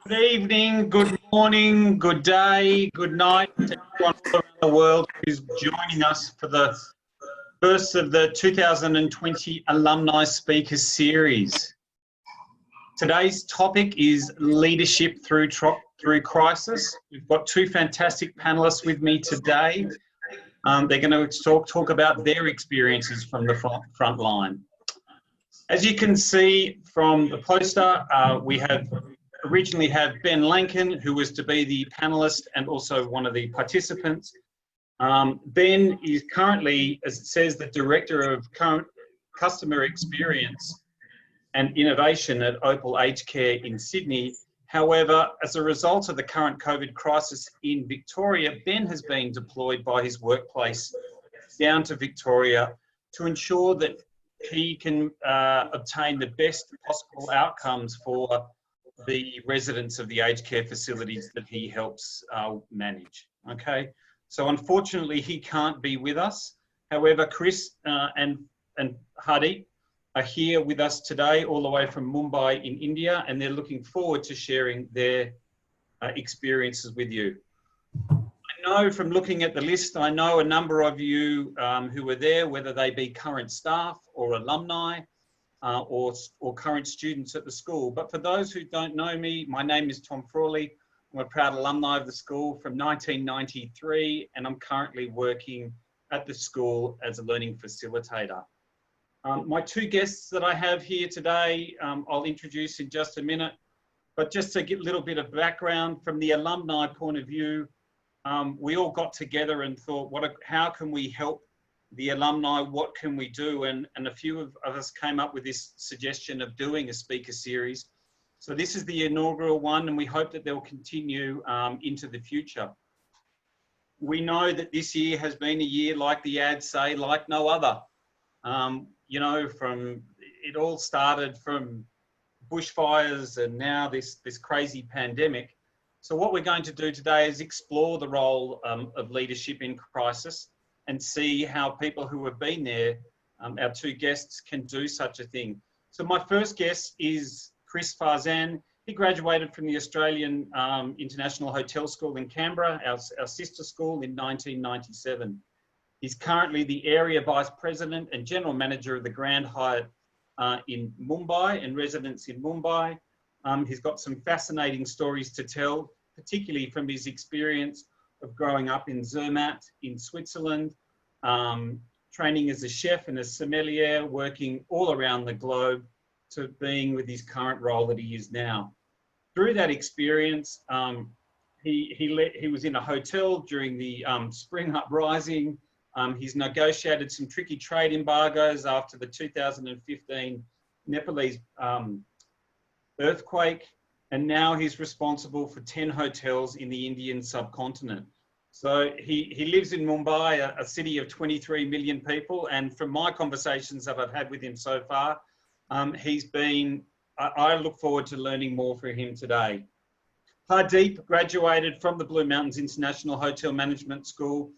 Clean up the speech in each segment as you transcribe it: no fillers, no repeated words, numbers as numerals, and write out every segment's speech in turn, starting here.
Good evening, good morning, good day, good night to everyone all around the world who's joining us for the first of the 2020 Alumni Speakers Series. Today's topic is leadership through crisis. We've got two fantastic panelists with me today. They're going to talk about their experiences from the front line. As you can see from the poster, we originally have Ben Lankin, who was to be the panelist and also one of the participants. Ben is currently, as it says, the Director of Current Customer Experience and Innovation at Opal Aged Care in Sydney. However, as a result of the current COVID crisis in Victoria, Ben has been deployed by his workplace down to Victoria to ensure that he can obtain the best possible outcomes for the residents of the aged care facilities that he helps manage. Okay, so unfortunately he can't be with us. However, Chris and Hardip are here with us today, all the way from Mumbai in India, and they're looking forward to sharing their experiences with you. I know from looking at the list, I know a number of you who were there, whether they be current staff or alumni or current students at the school. But for those who don't know me, my name is Tom Frawley. I'm a proud alumni of the school from 1993, and I'm currently working at the school as a learning facilitator. My two guests that I have here today, I'll introduce in just a minute, but just to get a little bit of background from the alumni point of view, we all got together and thought, how can we help the alumni? What can we do? And a few of us came up with this suggestion of doing a speaker series. So this is the inaugural one, and we hope that they'll continue into the future. We know that this year has been a year, like the ads say, like no other. You know, it all started from bushfires and now this crazy pandemic. So what we're going to do today is explore the role of leadership in crisis and see how people who have been there, our two guests, can do such a thing. So my first guest is Chris Franzen. He graduated from the Australian International Hotel School in Canberra, our sister school, in 1997. He's currently the Area Vice President and General Manager of the Grand Hyatt in Mumbai and residence in Mumbai. He's got some fascinating stories to tell, particularly from his experience of growing up in Zermatt in Switzerland, training as a chef and a sommelier, working all around the globe, to being with his current role that he is now. Through that experience, he was in a hotel during the spring uprising. He's negotiated some tricky trade embargoes after the 2015 Nepalese earthquake, and now he's responsible for 10 hotels in the Indian subcontinent. So he lives in Mumbai, a city of 23 million people, and from my conversations that I've had with him so far, I look forward to learning more from him today. Hardip graduated from the Blue Mountains International Hotel Management School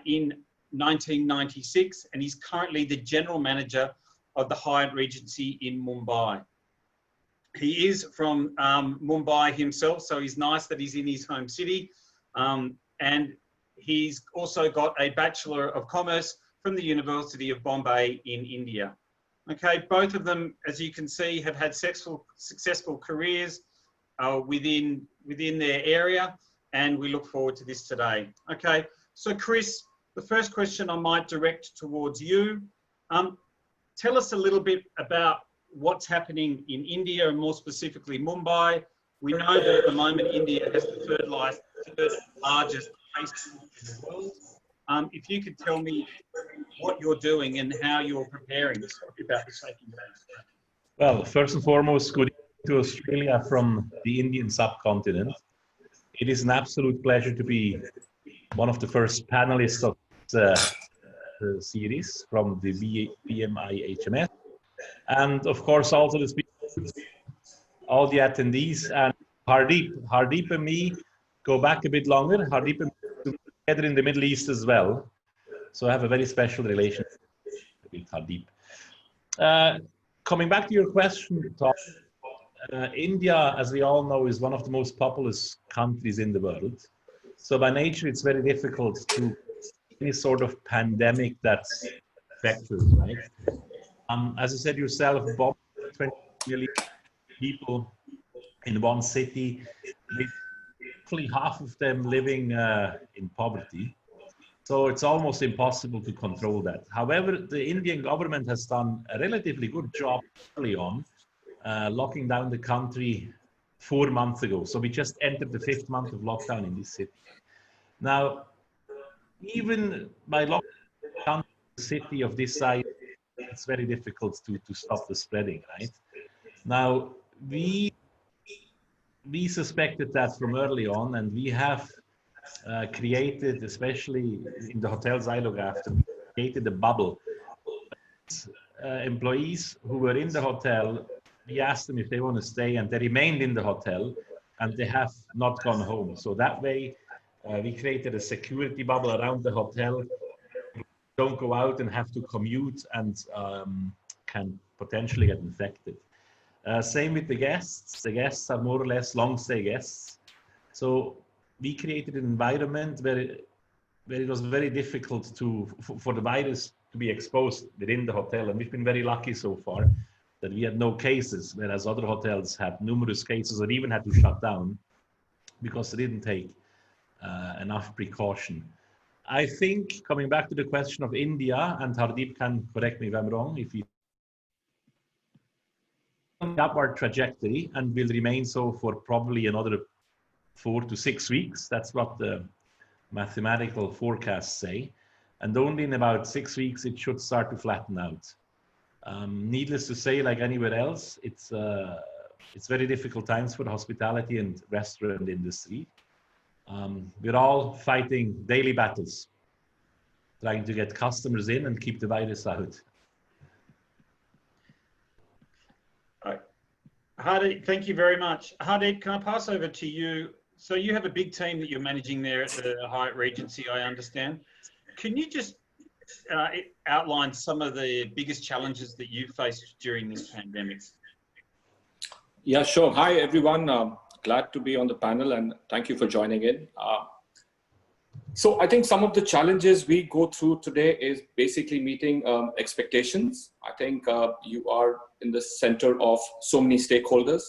in 1996, and he's currently the General Manager of the Hyatt Regency in Mumbai. He is from Mumbai himself, so he's nice that he's in his home city. And he's also got a Bachelor of Commerce from the University of Bombay in India. Okay, both of them, as you can see, have had successful careers within their area, and we look forward to this today. Okay, so Chris, the first question I might direct towards you. Tell us a little bit about what's happening in India, and more specifically Mumbai. We know that at the moment India has the third largest case in the world. If you could tell me what you're doing and how you're preparing to talk about the safety. Well, first and foremost, good evening to Australia from the Indian subcontinent. It is an absolute pleasure to be one of the first panelists of this series from the BMIHMS. And of course, also the speakers, all the attendees, and Hardip and me go back a bit longer. Hardip and me together in the Middle East as well. So I have a very special relationship with Hardip. Coming back to your question, Tom, India, as we all know, is one of the most populous countries in the world. So by nature, it's very difficult to any sort of pandemic that's infectious, right? As you said yourself, about 20 million people in one city, with roughly half of them living in poverty. So it's almost impossible to control that. However, the Indian government has done a relatively good job early on, locking down the country 4 months ago. So we just entered the 5th month of lockdown in this city. Now, even by locking down a city of this size, it's very difficult to stop the spreading, right? Now, we suspected that from early on, and we have created, especially in the hotels I look after, created a bubble. Employees who were in the hotel, we asked them if they want to stay, and they remained in the hotel, and they have not gone home. So that way, we created a security bubble around the hotel. Don't go out and have to commute and can potentially get infected. Same with the guests. The guests are more or less long stay guests. So we created an environment where it was very difficult for the virus to be exposed within the hotel. And we've been very lucky so far that we had no cases, whereas other hotels had numerous cases or even had to shut down because they didn't take enough precaution. I think, coming back to the question of India, and Hardip can correct me if I'm wrong, if he on the upward trajectory and will remain so for probably another 4 to 6 weeks. That's what the mathematical forecasts say. And only in about 6 weeks, it should start to flatten out. Needless to say, like anywhere else, it's very difficult times for the hospitality and restaurant industry. We're all fighting daily battles, trying to get customers in and keep the virus out. Hardip, thank you very much. Hardip, can I pass over to you? So you have a big team that you're managing there at the Hyatt Regency, I understand. Can you just outline some of the biggest challenges that you faced during this pandemic? Yeah, sure. Hi, everyone. Glad to be on the panel and thank you for joining in. So I think some of the challenges we go through today is basically meeting expectations. I think you are in the center of so many stakeholders,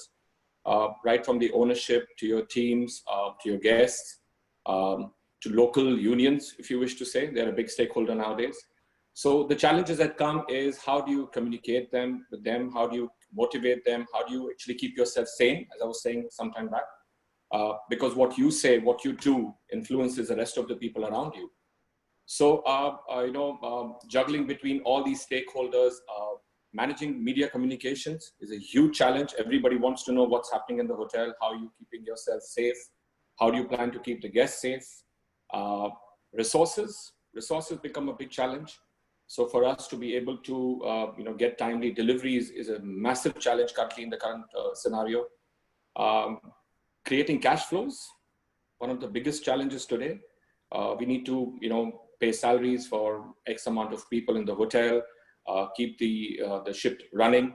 right from the ownership to your teams, to your guests, to local unions, if you wish to say. They're a big stakeholder nowadays. So the challenges that come is how do you communicate with them? How do you motivate them? How do you actually keep yourself sane, as I was saying some time back? Because what you say, what you do influences the rest of the people around you. So, juggling between all these stakeholders, managing media communications is a huge challenge. Everybody wants to know what's happening in the hotel. How are you keeping yourself safe? How do you plan to keep the guests safe? Resources become a big challenge. So for us to be able to, get timely deliveries is a massive challenge currently in the current scenario. Creating cash flows, one of the biggest challenges today. We need to, pay salaries for X amount of people in the hotel, keep the ship running.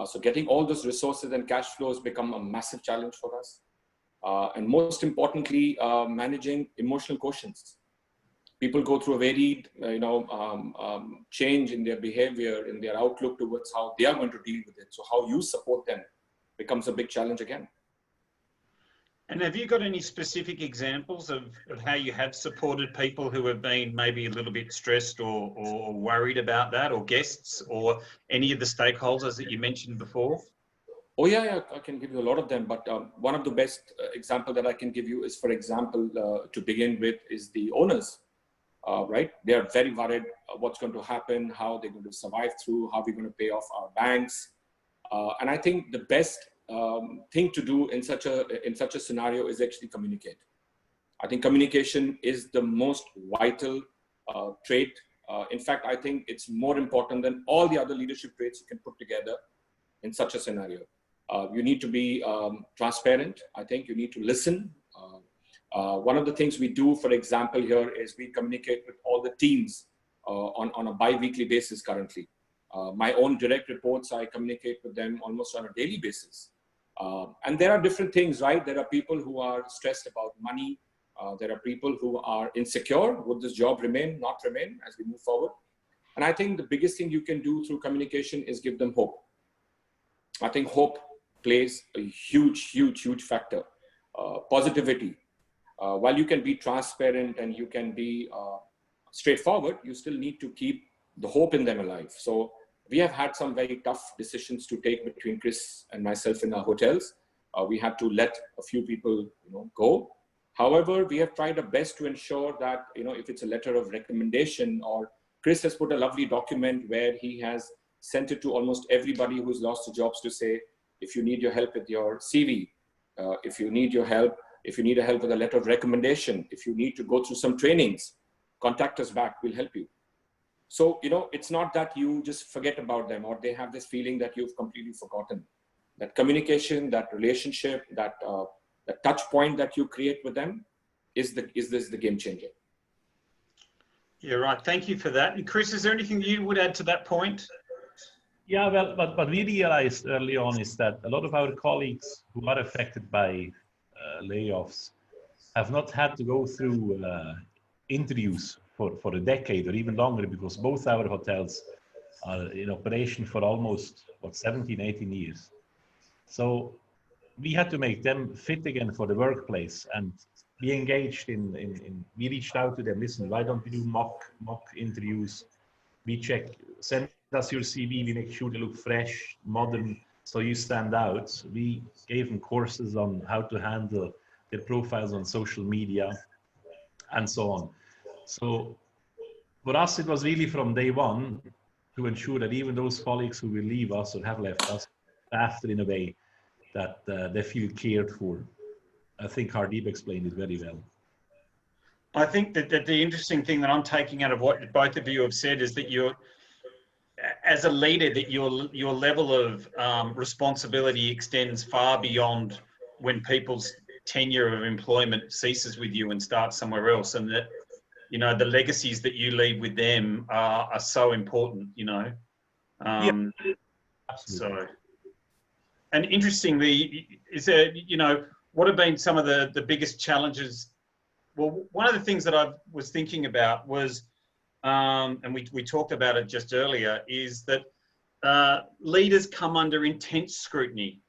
So getting all those resources and cash flows become a massive challenge for us. And most importantly, managing emotional quotients. People go through a varied, change in their behavior, in their outlook towards how they are going to deal with it. So how you support them becomes a big challenge again. And have you got any specific examples of how you have supported people who have been maybe a little bit stressed or worried about that, or guests or any of the stakeholders that you mentioned before? Oh, yeah, I can give you a lot of them. But one of the best example that I can give you is, for example, to begin with, is the owners, right? They are very worried what's going to happen, how they're going to survive through, how we're going to pay off our banks. And I think the best thing to do in such a scenario is actually communicate. I think communication is the most vital trait. In fact, I think it's more important than all the other leadership traits you can put together in such a scenario. You need to be transparent. I think you need to listen. One of the things we do, for example, here is we communicate with all the teams on a bi-weekly basis currently. My own direct reports, I communicate with them almost on a daily basis. And there are different things, right? There are people who are stressed about money. There are people who are insecure. Would this job remain, not remain as we move forward? And I think the biggest thing you can do through communication is give them hope. I think hope plays a huge, huge, huge factor. Positivity. While you can be transparent and you can be straightforward, you still need to keep the hope in them alive. So we have had some very tough decisions to take between Chris and myself in our hotels. We had to let a few people, go. However, we have tried our best to ensure that, if it's a letter of recommendation, or Chris has put a lovely document where he has sent it to almost everybody who's lost their jobs to say, if you need your help with your CV, if you need help with a letter of recommendation, if you need to go through some trainings, contact us back, we'll help you. So, it's not that you just forget about them or they have this feeling that you've completely forgotten. That communication, that relationship, that touch point that you create with them is the game changer. Yeah, right. Thank you for that. And Chris, is there anything you would add to that point? Yeah, well, but we realized early on is that a lot of our colleagues who are affected by layoffs have not had to go through interviews for a decade or even longer, because both our hotels are in operation for almost 17, 18 years. So we had to make them fit again for the workplace and be engaged in we reached out to them, listen, why don't we do mock interviews? We check, send us your CV, we make sure they look fresh, modern, so you stand out. We gave them courses on how to handle their profiles on social media and so on. So for us, it was really from day one to ensure that even those colleagues who will leave us or have left us, after in a way that they feel cared for. I think Hardip explained it very well. I think that the interesting thing that I'm taking out of what both of you have said is that you're, as a leader, that your level of responsibility extends far beyond when people's tenure of employment ceases with you and starts somewhere else, and that the legacies that you leave with them are so important. Yeah, absolutely. So, and interestingly, is there what have been some of the biggest challenges? Well, one of the things that I was thinking about was, and we talked about it just earlier, is that leaders come under intense scrutiny,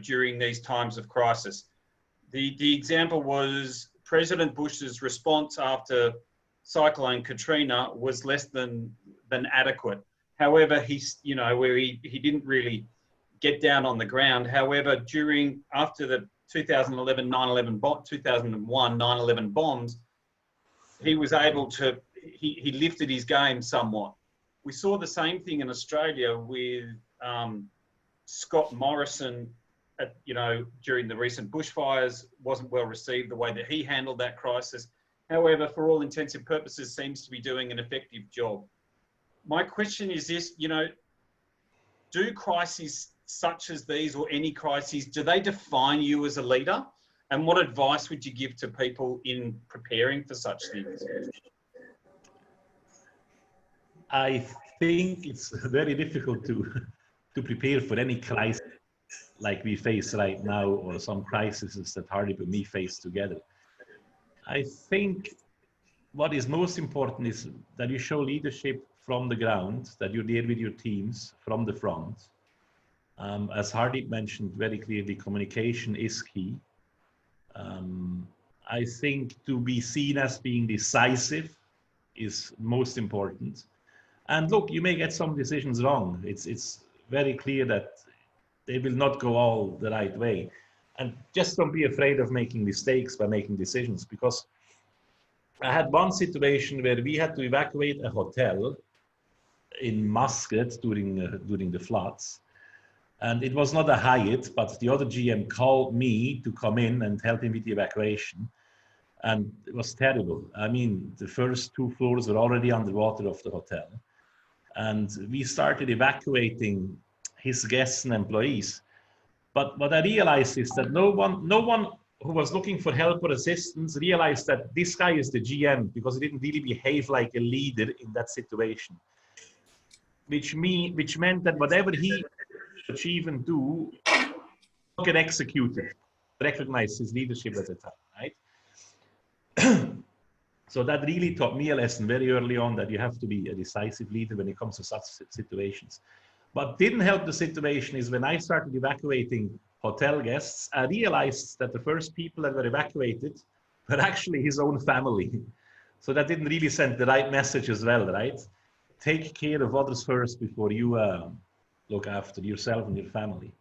during these times of crisis. The example was President Bush's response after Cyclone Katrina was less than adequate. However, where he didn't really get down on the ground. However, after the 2001 9/11 bombs, he was able to, he lifted his game somewhat. We saw the same thing in Australia with Scott Morrison, during the recent bushfires, wasn't well received the way that he handled that crisis. However, for all intents and purposes, seems to be doing an effective job. My question is this, do crises such as these, or any crises, do they define you as a leader? And what advice would you give to people in preparing for such things? I think it's very difficult to prepare for any crisis like we face right now, or some crises that Hardip and me face together. I think what is most important is that you show leadership from the ground, that you're there with your teams from the front. As Hardip mentioned very clearly, communication is key. I think to be seen as being decisive is most important. And look, you may get some decisions wrong. It's very clear that they will not go all the right way. And just don't be afraid of making mistakes by making decisions, because I had one situation where we had to evacuate a hotel in Muscat during the floods. And it was not a Hyatt, but the other GM called me to come in and help him with the evacuation. And it was terrible. I mean, the first 2 floors were already underwater of the hotel. And we started evacuating his guests and employees. But what I realized is that no one who was looking for help or assistance realized that this guy is the GM, because he didn't really behave like a leader in that situation. Which meant that whatever he achieve and do, get executed. Recognize his leadership at the time, right? So that really taught me a lesson very early on, that you have to be a decisive leader when it comes to such situations. What didn't help the situation is when I started evacuating hotel guests, I realized that the first people that were evacuated were actually his own family. So that didn't really send the right message as well, right? Take care of others first before you look after yourself and your family.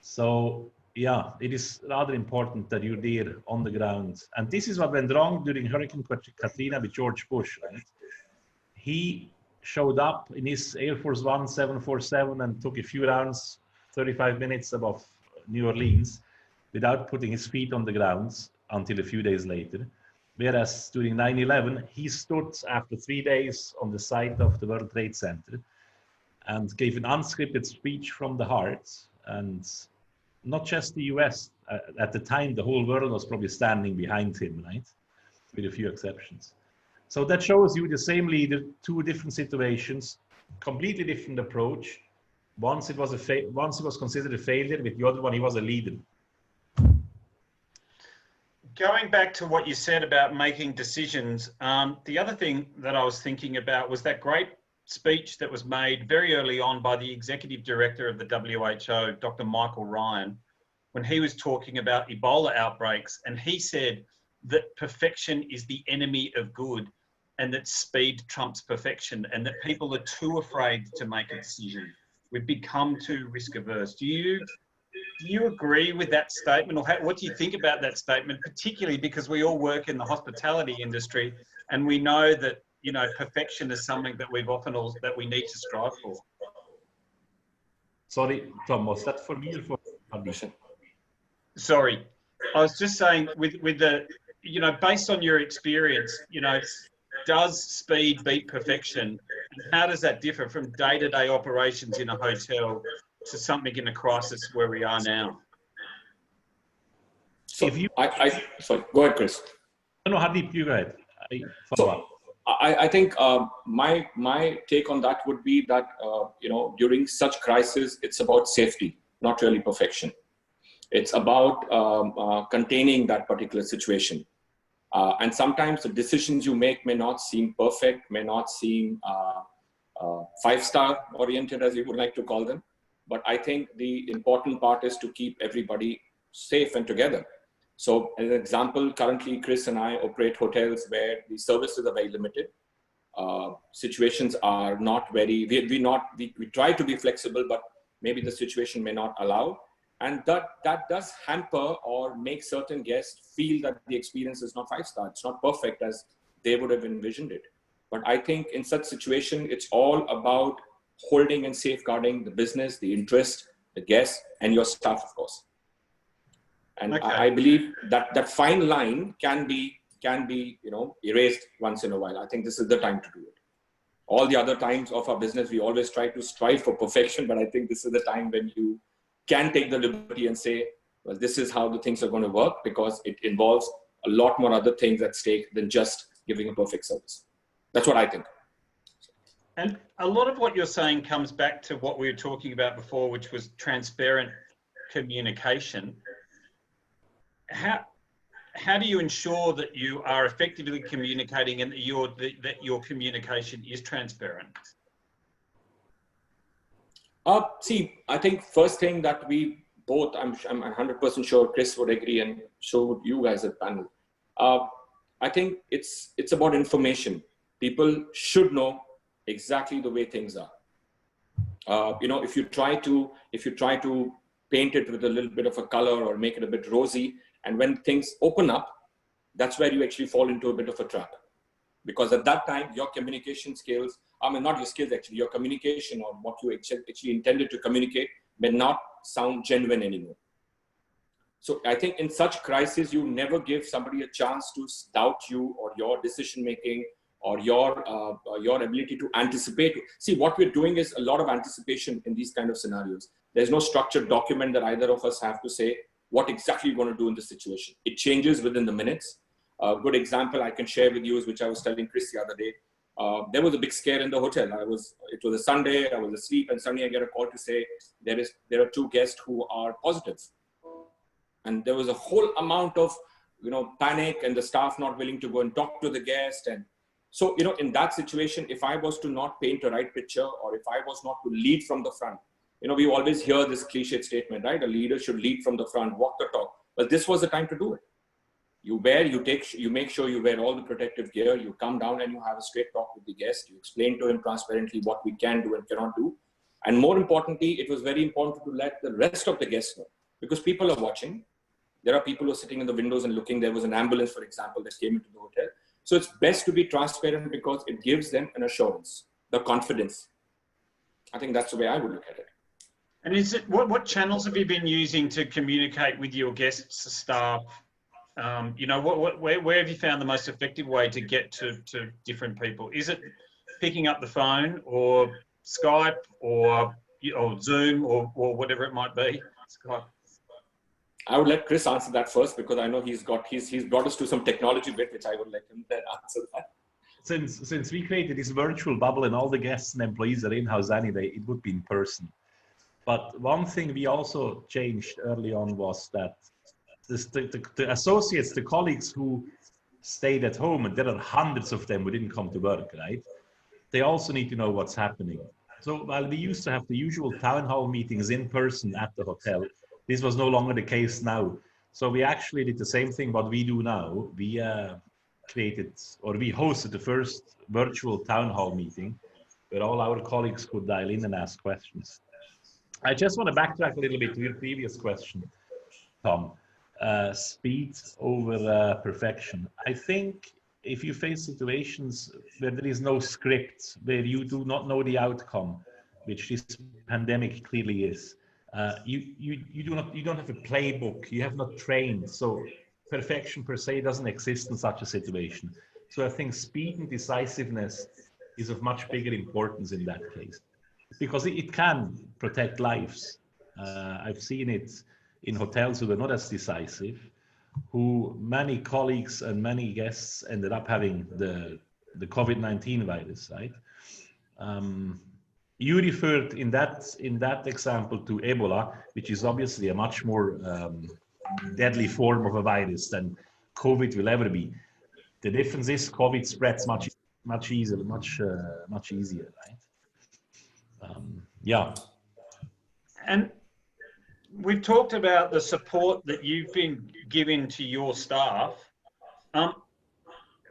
So yeah, it is rather important that you're there on the ground. And this is what went wrong during Hurricane Katrina with George Bush, right? He showed up in his Air Force One 747 and took a few rounds, 35 minutes above New Orleans, without putting his feet on the ground until a few days later. Whereas during 9/11, he stood after 3 days on the site of the World Trade Center and gave an unscripted speech from the heart. And not just the US, at the time, the whole world was probably standing behind him, right? With a few exceptions. So that shows you the same leader, two different situations, completely different approach. Once it was considered a failure, with the other one, he was a leader. Going back to what you said about making decisions, the other thing that I was thinking about was that great speech that was made very early on by the executive director of the WHO, Dr. Michael Ryan, when he was talking about Ebola outbreaks, and he said that perfection is the enemy of good, and that speed trumps perfection, and that people are too afraid to make a decision. We've become too risk averse. Do you agree with that statement, or what do you think about that statement, particularly because we all work in the hospitality industry and we know that, you know, perfection is something that that we need to strive for? Sorry, Tom, was that for me or for Hardip? Sorry, I was just saying with the, you know, based on your experience, you know, does speed beat perfection? And how does that differ from day-to-day operations in a hotel to something in a crisis where we are now? So if you, sorry, go ahead, Chris. No, Hardip, you go ahead. Follow up. I think my take on that would be that, you know, during such crisis, it's about safety, not really perfection. It's about containing that particular situation. And sometimes the decisions you make may not seem perfect, may not seem 5-star oriented, as you would like to call them. But I think the important part is to keep everybody safe and together. So as an example, currently Chris and I operate hotels where the services are very limited. Situations are not very, we try to be flexible, but maybe the situation may not allow. And that does hamper or make certain guests feel that the experience is not 5-star. It's not perfect as they would have envisioned it. But I think in such situation, it's all about holding and safeguarding the business, the interest, the guests, and your staff, of course. And okay. I believe that that fine line can be, you know, erased once in a while. I think this is the time to do it. All the other times of our business, we always try to strive for perfection, but I think this is the time when you can take the liberty and say, well, this is how the things are going to work, because it involves a lot more other things at stake than just giving a perfect service. That's what I think. And a lot of what you're saying comes back to what we were talking about before, which was transparent communication. How do you ensure that you are effectively communicating and that your communication is transparent? See, I think first thing that we both, I'm 100% sure Chris would agree, and so would you guys at panel. I think it's about information. People should know exactly the way things are. You know, if you try to paint it with a little bit of a color or make it a bit rosy, and when things open up, that's where you actually fall into a bit of a trap. Because at that time, your communication skills, I mean, not your skills actually, your communication or what you actually intended to communicate may not sound genuine anymore. So I think in such crisis, you never give somebody a chance to doubt you or your decision-making or your ability to anticipate. See, what we're doing is a lot of anticipation in these kind of scenarios. There's no structured document that either of us have to say what exactly you're going to do in this situation. It changes within the minutes. A good example I can share with you is, which I was telling Chris the other day. There was a big scare in the hotel. It was a Sunday, I was asleep, and suddenly I get a call to say there are 2 guests who are positive. And there was a whole amount of, panic and the staff not willing to go and talk to the guest. And so, in that situation, if I was to not paint a right picture, or if I was not to lead from the front, we always hear this cliched statement, right? A leader should lead from the front, walk the talk. But this was the time to do it. You make sure you wear all the protective gear, you come down and you have a straight talk with the guest. You explain to him transparently what we can do and cannot do. And more importantly, it was very important to let the rest of the guests know, because people are watching. There are people who are sitting in the windows and looking. There was an ambulance, for example, that came into the hotel. So it's best to be transparent because it gives them an assurance, the confidence. I think that's the way I would look at it. And is it what channels have you been using to communicate with your guests, staff? Where have you found the most effective way to get to different people? Is it picking up the phone, or Skype, or Zoom, or whatever it might be? Skype. I would let Chris answer that first, because I know he's brought us to some technology bit, which I would let him then answer that. Since we created this virtual bubble and all the guests and employees are in-house anyway, it would be in person. But one thing we also changed early on was that the associates, the colleagues who stayed at home, and there are hundreds of them who didn't come to work, right? They also need to know what's happening. So while we used to have the usual town hall meetings in person at the hotel, this was no longer the case now. So we actually did the same thing what we do now. We hosted the first virtual town hall meeting where all our colleagues could dial in and ask questions. I just want to backtrack a little bit to your previous question, Tom. Speed over perfection. I think if you face situations where there is no script, where you do not know the outcome, which this pandemic clearly is, you don't have a playbook. You have not trained, so perfection per se doesn't exist in such a situation. So I think speed and decisiveness is of much bigger importance in that case, because it can protect lives. I've seen it in hotels who were not as decisive, who many colleagues and many guests ended up having the COVID-19 virus, right? You referred in that example to Ebola, which is obviously a much more deadly form of a virus than COVID will ever be. The difference is COVID spreads much easier, right? Yeah. And we've talked about the support that you've been giving to your staff.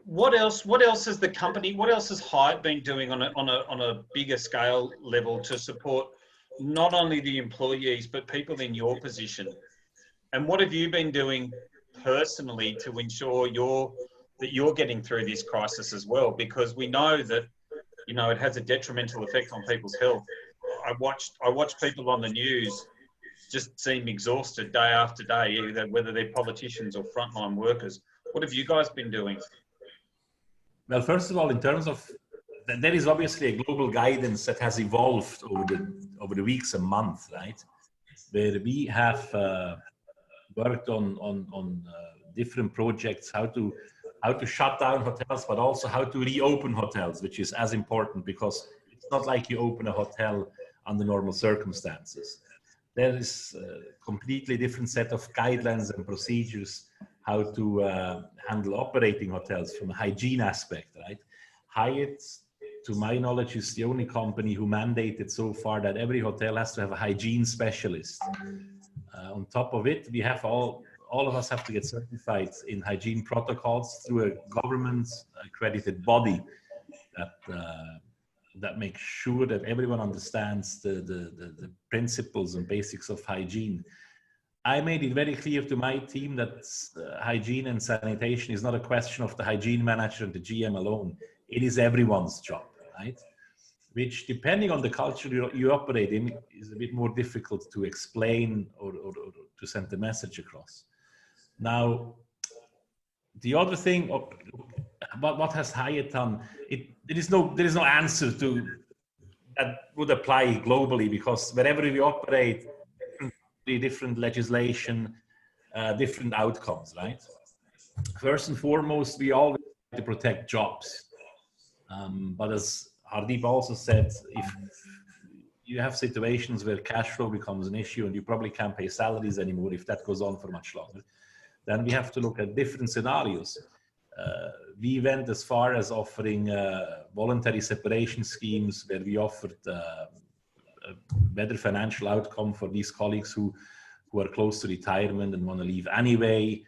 What else has the company, what else has Hyatt been doing on a bigger scale level to support not only the employees, but people in your position? And what have you been doing personally to ensure that you're getting through this crisis as well? Because we know that, it has a detrimental effect on people's health. I watch people on the news just seem exhausted day after day, whether they're politicians or frontline workers. What have you guys been doing? Well, first of all, in terms of, there is obviously a global guidance that has evolved over the weeks and months, right? Where we have worked on different projects, how to shut down hotels, but also how to reopen hotels, which is as important, because it's not like you open a hotel under normal circumstances. There is a completely different set of guidelines and procedures how to handle operating hotels from a hygiene aspect, right? Hyatt, to my knowledge, is the only company who mandated so far that every hotel has to have a hygiene specialist. On top of it, we have all of us have to get certified in hygiene protocols through a government accredited body that makes sure that everyone understands the principles and basics of hygiene. I made it very clear to my team that hygiene and sanitation is not a question of the hygiene manager and the GM alone. It is everyone's job, right? Which, depending on the culture you operate in, is a bit more difficult to explain or to send the message across. Now, the other thing about what has Hyatt done, there is no answer to that would apply globally, because wherever we operate, different legislation, different outcomes, right? First and foremost, we always have to protect jobs. But as Hardip also said, if you have situations where cash flow becomes an issue and you probably can't pay salaries anymore if that goes on for much longer. Then we have to look at different scenarios. We went as far as offering voluntary separation schemes where we offered a better financial outcome for these colleagues who are close to retirement and want to leave anyway.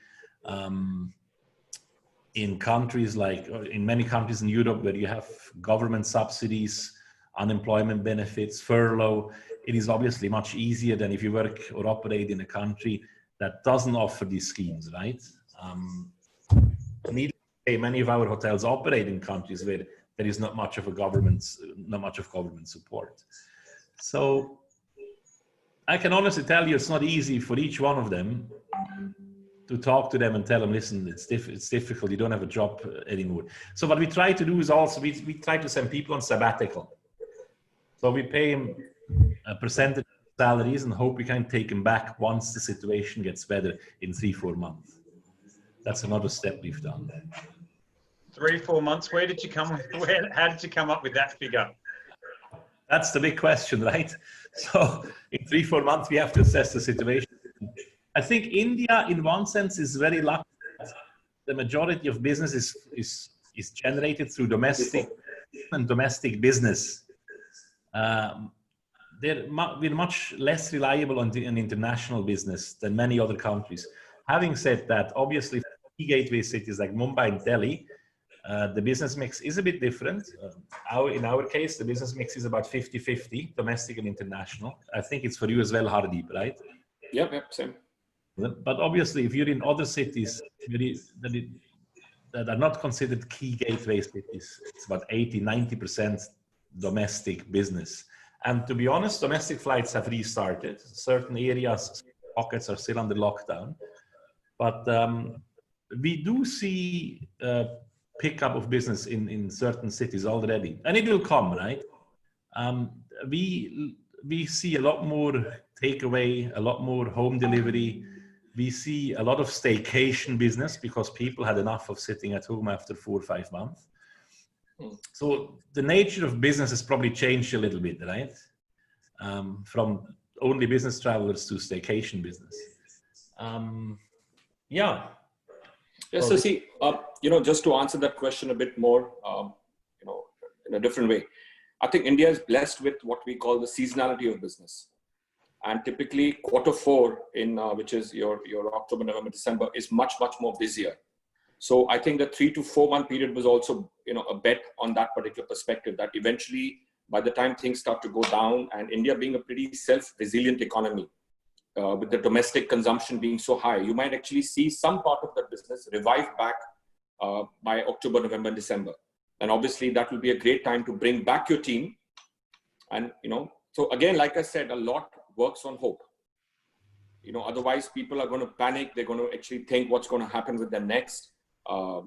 In countries like, or in many countries in Europe where you have government subsidies, unemployment benefits, furlough, it is obviously much easier than if you work or operate in a country that doesn't offer these schemes, right? Needless to say, many of our hotels operate in countries where there is not much of government support. So I can honestly tell you it's not easy for each one of them to talk to them and tell them, listen, it's difficult, you don't have a job anymore. So what we try to do is also, we try to send people on sabbatical. So we pay them a percentage of salaries and hope we can take them back once the situation gets better in 3-4 months. That's another step we've done. 3-4 months, how did you come up with that figure? That's the big question, right? So in 3-4 months, we have to assess the situation. I think India, in one sense, is very lucky. The majority of business is generated through domestic business. We're much less reliable on international business than many other countries. Having said that, obviously, key gateway cities like Mumbai and Delhi, the business mix is a bit different. In our case, the business mix is about 50-50, domestic and international. I think it's for you as well, Hardip, right? Yep, same. But obviously, if you're in other cities that are not considered key gateway cities, it's about 80-90% domestic business. And to be honest, domestic flights have restarted. Certain areas, pockets are still under lockdown. But we do see pickup of business in certain cities already. And it will come, right? We see a lot more takeaway, a lot more home delivery. We see a lot of staycation business because people had enough of sitting at home after 4 or 5 months. So the nature of business has probably changed a little bit, right? From only business travelers to staycation business. Yeah. Yes, so see, just to answer that question a bit more, in a different way, I think India is blessed with what we call the seasonality of business. And typically Q4 which is your October, November, December is much more busier. So I think the 3 to 4 month period was also, a bet on that particular perspective that eventually by the time things start to go down and India being a pretty self-resilient economy, with the domestic consumption being so high, you might actually see some part of that business revive back by October, November, December. And obviously that will be a great time to bring back your team. And, so again, like I said, a lot works on hope. Otherwise people are going to panic. They're going to actually think what's going to happen with them next.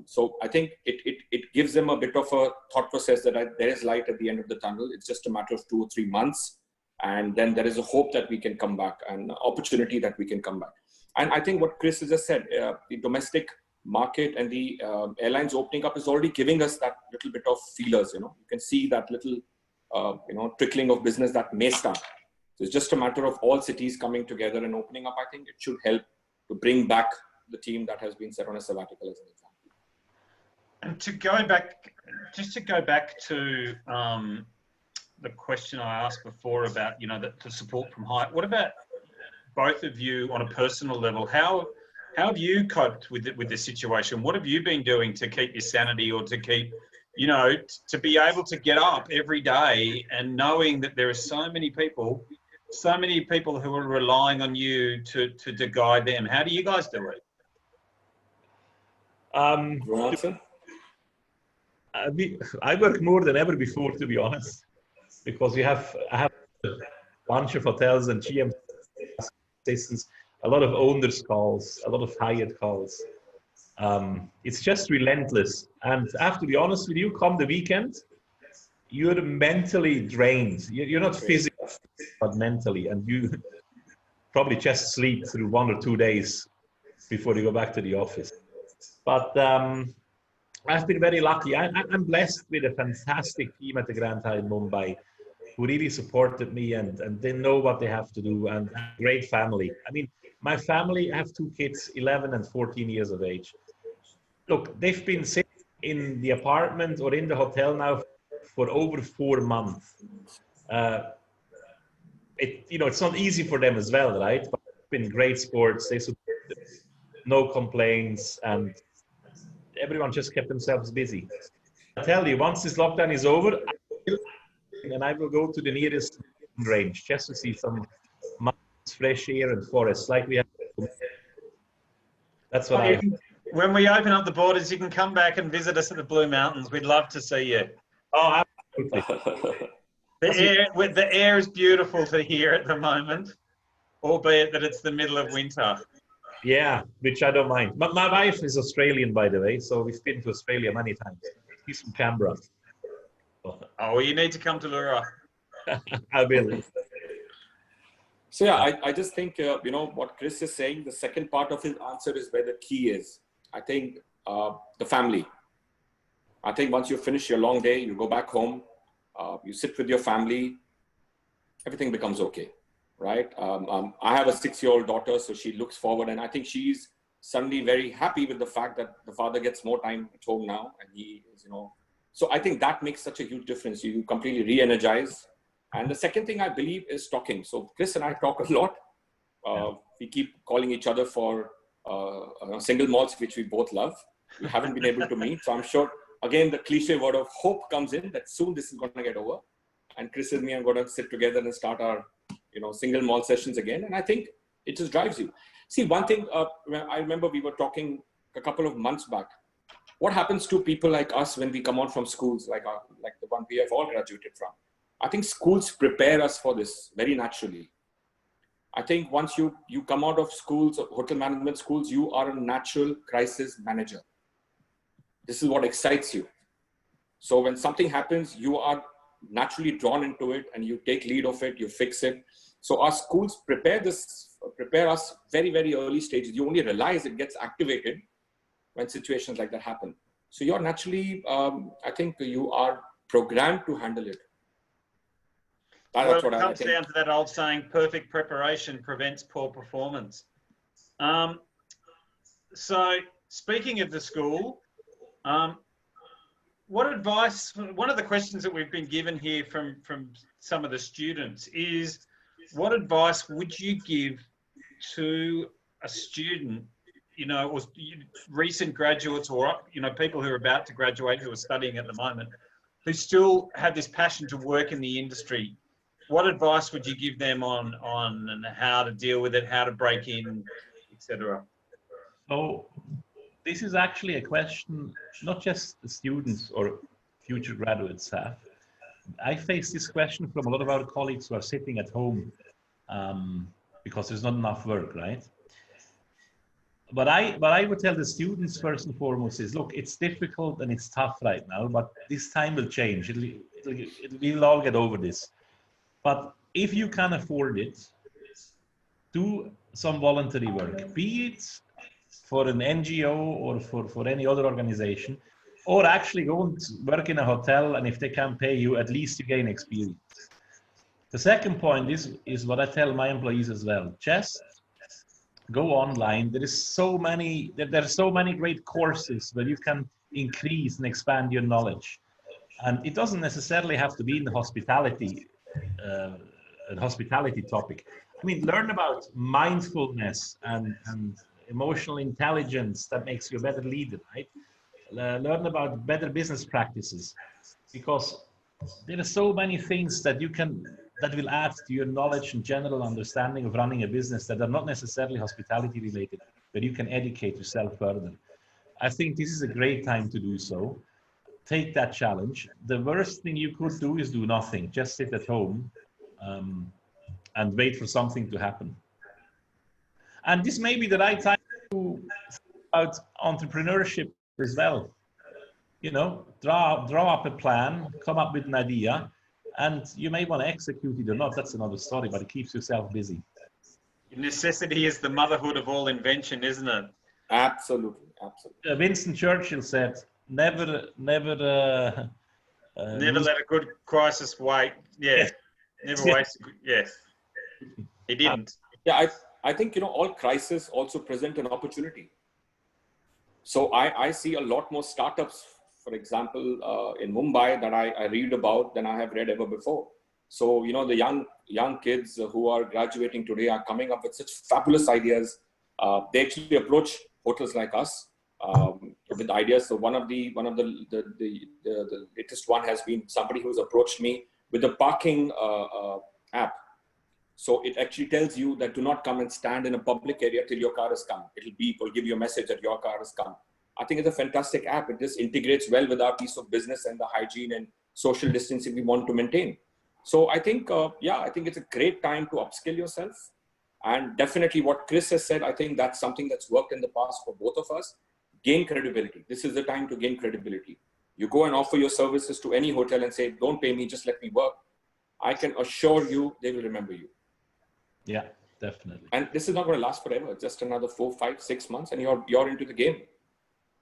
So I think it gives them a bit of a thought process that there is light at the end of the tunnel. It's just a matter of 2 or 3 months. And then there is a hope that we can come back and opportunity that we can come back. And I think what Chris has just said, the domestic market and the airlines opening up is already giving us that little bit of feelers, You can see that little, trickling of business that may start. So it's just a matter of all cities coming together and opening up. I think it should help to bring back the team that has been set on a sabbatical as an example. And to go back to the question I asked before about, the support from high. What about both of you on a personal level? How have you coped with the situation? What have you been doing to keep your sanity or to keep, to be able to get up every day and knowing that there are so many people who are relying on you to guide them? How do you guys do it? I work more than ever before, to be honest, because I have a bunch of hotels and GM assistants, a lot of owners calls, a lot of hired calls. It's just relentless. And I have to be honest with you, come the weekend, you're mentally drained. You're not physically, but mentally. And you probably just sleep through 1 or 2 days before you go back to the office. But I've been very lucky. I'm blessed with a fantastic team at the Grand Hyatt Mumbai. who really supported me and they know what they have to do, and a great family. I mean, my family, I have two kids, 11 and 14 years of age. Look, they've been sitting in the apartment or in the hotel now for over 4 months. It's not easy for them as well, right? But it's been great sports. They supported, no complaints, and everyone just kept themselves busy. I tell you, once this lockdown is over, I will go to the nearest range just to see some mountains, fresh air, and forests like we have. That's what I. When we open up the borders, you can come back and visit us at the Blue Mountains. We'd love to see you. Oh, absolutely. The air is beautiful to hear at the moment, albeit that it's the middle of winter. Yeah, which I don't mind. But my wife is Australian, by the way, so we've been to Australia many times. He's from Canberra. Oh, well, you need to come to Lura. I will. So yeah, I just think, what Chris is saying, the second part of his answer is where the key is. I think the family. I think once you finish your long day, you go back home, you sit with your family, everything becomes okay, right? I have a 6-year-old daughter, so she looks forward, and I think she's suddenly very happy with the fact that the father gets more time at home now, and he is, so I think that makes such a huge difference. You completely re-energize. And the second thing I believe is talking. So Chris and I talk a lot. We keep calling each other for single malts, which we both love. We haven't been able to meet. So I'm sure, again, the cliche word of hope comes in that soon this is going to get over. And Chris and me are going to sit together and start our, single malt sessions again. And I think it just drives you. See, one thing, I remember we were talking a couple of months back. What happens to people like us when we come out from schools, like the one we have all graduated from? I think schools prepare us for this very naturally. I think once you come out of schools, hotel management schools, you are a natural crisis manager. This is what excites you. So when something happens, you are naturally drawn into it and you take lead of it, you fix it. So our schools prepare us very, very early stages. You only realize it gets activated when situations like that happen. So you're naturally, I think you are programmed to handle it. Well, it comes down to that old saying, perfect preparation prevents poor performance. So speaking of the school, what advice, one of the questions that we've been given here from some of the students is, what advice would you give to a student, or recent graduates or, people who are about to graduate, who are studying at the moment, who still have this passion to work in the industry? What advice would you give them on how to deal with it, how to break in, etc.? So this is actually a question not just the students or future graduates have. I face this question from a lot of our colleagues who are sitting at home because there's not enough work, right? But I would tell the students first and foremost is, look, it's difficult and it's tough right now, but this time will change. We'll all get over this. But if you can afford it, do some voluntary work, be it for an NGO or for any other organization, or actually go and work in a hotel, and if they can't pay you, at least you gain experience. The second point is what I tell my employees as well. Just go online. There are so many great courses where you can increase and expand your knowledge. And it doesn't necessarily have to be in the hospitality topic. I mean, learn about mindfulness and emotional intelligence that makes you a better leader, right? Learn about better business practices, because there are so many things that will add to your knowledge and general understanding of running a business that are not necessarily hospitality related, but you can educate yourself further. I think this is a great time to do so. Take that challenge. The worst thing you could do is do nothing. Just sit at home and wait for something to happen. And this may be the right time to think about entrepreneurship as well. Draw up a plan, come up with an idea, and you may want to execute it or not. That's another story, but it keeps yourself busy. Necessity is the motherhood of all invention, isn't it? Absolutely. Winston Churchill said, never let a good crisis wait. Yeah. Never waste. Yes, he didn't. Yeah, I think, all crises also present an opportunity. So I see a lot more startups, for example, in Mumbai that I read about than I have read ever before. So, the young kids who are graduating today are coming up with such fabulous ideas. They actually approach hotels like us with ideas. So one of the latest one has been somebody who's approached me with a parking app. So it actually tells you that do not come and stand in a public area till your car has come. It'll beep or give you a message that your car has come. I think it's a fantastic app. It just integrates well with our piece of business and the hygiene and social distancing we want to maintain. So I think, I think it's a great time to upskill yourself. And definitely what Chris has said, I think that's something that's worked in the past for both of us. Gain credibility. This is the time to gain credibility. You go and offer your services to any hotel and say, don't pay me, just let me work. I can assure you they will remember you. Yeah, definitely. And this is not going to last forever. Just another 4, 5, 6 months and you're into the game.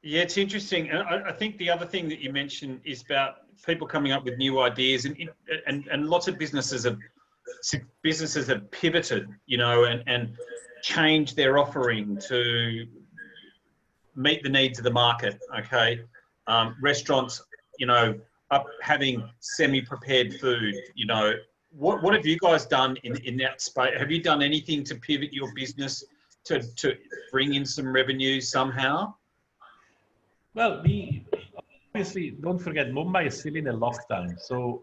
Yeah, it's interesting. And I think the other thing that you mentioned is about people coming up with new ideas, and lots of businesses have pivoted, and changed their offering to meet the needs of the market. Okay, restaurants, up having semi-prepared food. What have you guys done in that space? Have you done anything to pivot your business to bring in some revenue somehow? Well, obviously, don't forget, Mumbai is still in a lockdown. So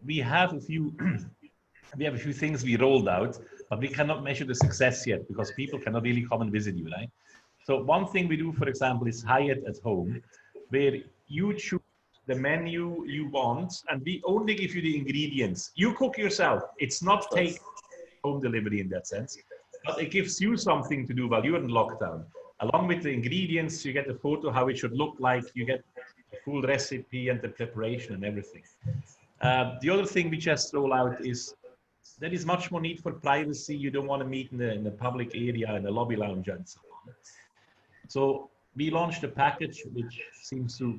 we have a few things we rolled out, but we cannot measure the success yet because people cannot really come and visit you, right? So one thing we do, for example, is Hyatt at Home, where you choose the menu you want, and we only give you the ingredients. You cook yourself. It's not take home delivery in that sense, but it gives you something to do while you're in lockdown. Along with the ingredients, you get a photo how it should look like. You get the full recipe and the preparation and everything. The other thing we just roll out is there is much more need for privacy. You don't want to meet in the public area, in the lobby lounge and so on. So we launched a package which seems to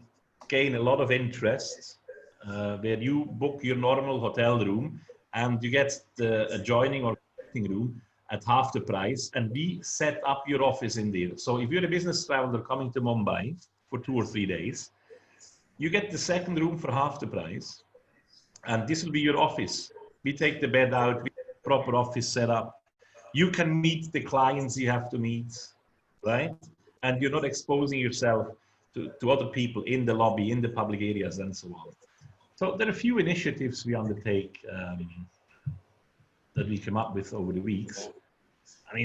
gain a lot of interest, where you book your normal hotel room and you get the adjoining or meeting room at half the price, and we set up your office in there. So if you're a business traveler coming to Mumbai for 2 or 3 days, you get the second room for half the price, and this will be your office. We take the bed out, we have a proper office set up. You can meet the clients you have to meet, right? And you're not exposing yourself to other people in the lobby, in the public areas, and so on. So there are a few initiatives we undertake that we come up with over the weeks. I